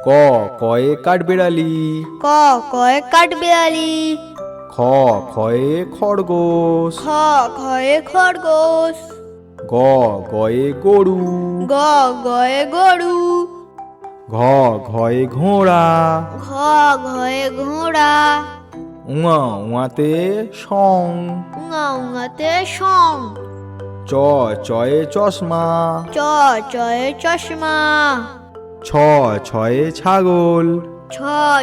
ক কয়ে কাঠবিড়ালি। ক কয়ে কাঠবিড়ালি। খ খয়ে খরগোশ। খ খয়ে খরগোশ। গ গয়ে গরু। গ গয়ে গরু। ঘ ঘয়ে ঘোড়া। ঘ ঘয়ে ঘোড়া। উঙা উঙাতে সং। উঙা উঙাতে সং। চ চয়ে চশমা। চ চয়ে চশমা। ছ ছয়ে ছাগল। ছ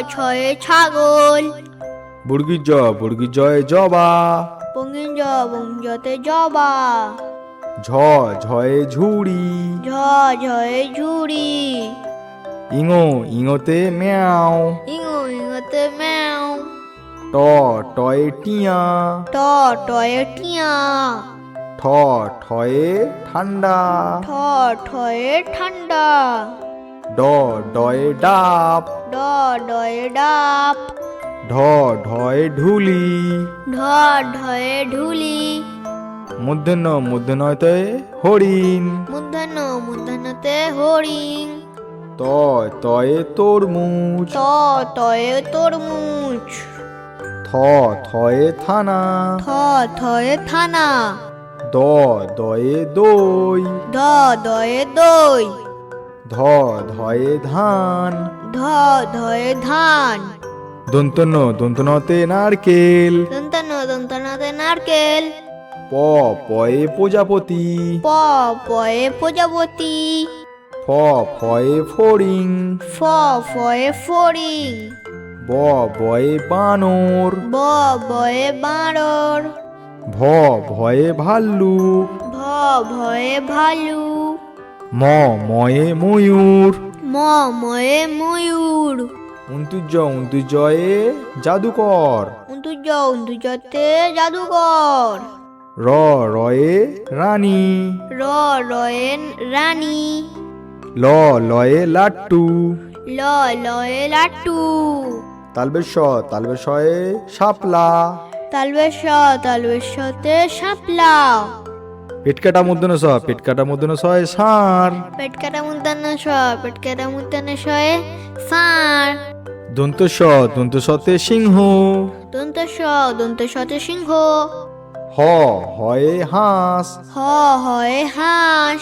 ছয়ে ছাগল। বুর্গি জয়ে জবা। বঙ্গিঞ্জ বঙ্গিঞ্জতে জবা। ঝ ঝয়ে ঝুড়ি। ঝ ঝয়ে ঝুড়ি। ইঙো ইঙোতে ম্যাও। ইঙো ইঙোতে ম্যাও। ট টয়ে টিয়া। ট টয়ে টিয়া। ঠ ঠয়ে ঠান্ডা। ঠ ঠয়ে ঠান্ডা। ড ডয়ে ডাব। ড ডয়ে ডাব। ঢ ঢয়ে ঢুলি। ঢ ঢয়ে ঢুলি। মূর্ধন্যতে হরিণ। মূর্ধন্য মূর্ধন্যতে হরিণ। ত তয়ে তরমুজ। ত তয়ে তরমুজ। থ থয়ে থানা। থ থয়ে থানা। দ দয়ে দই। দ দয়ে দই। ধ ধয়ে ধান। ধ ধয়ে ধান। দন্তনতে নারকেল। দন্তন্য দন্তন্যতে নারকেল। প পয়ে প্রজাপতি। প পয়ে প্রজাপতি। ফ ফয়ে ফড়িং। ফ ফয়ে ফড়িং। ব বয়ে বানর। ব বয়ে বাঁদর। ভ ভয়ে ভাল্লুক। ভ ভয়ে ভালু। ম ময়ে ময়ূর। ম ময়ে ময়ূর। উন্তুজয়ে জাদুকর। উন্তুজতে জাদুকর। র রয়ে রানী। র রয়ে রানী। ল লয়ে লাট্টু। ল লয়ে লাট্টু। তালবেশয়ে শাপলা। তালবেশতে শাপলা। পেটকাটা মূর্ধন্য সয় ষাঁড়। পেটকাটা মূর্ধন্য ষ পেটকাটা মূর্ধন্য শয়ে ষাঁড়। দন্তসতে সিংহ। দন্তসতে সিংহ। হ হয়ে হাঁস। হ হয়ে হাঁস।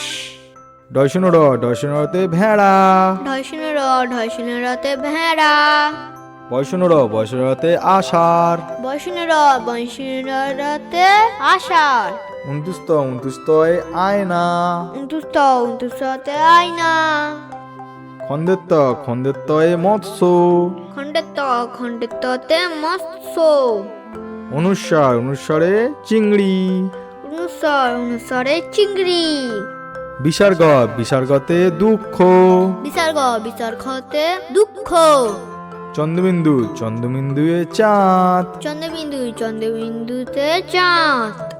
ডয়শনরতে ভেড়া। ঢয়শনরতে ভেড়া। বয়সনরতে আষাঢ়। বয়সনরতে আষাঢ়। উনতুস্তয়ে আয়না। উন্তুস্ততে আয়না। খন্দেত্তয়ে মৎস্য। খণ্ডেত্ততে মৎস্য। অনুস্বরে চিংড়ি। অনুসারে চিংড়ি। বিসর্গতে দুঃখ। বিসর্গতে দুঃখ। চন্দ্রবিন্দুয়ে চাঁদ। চন্দ্রবিন্দুতে চাঁদ।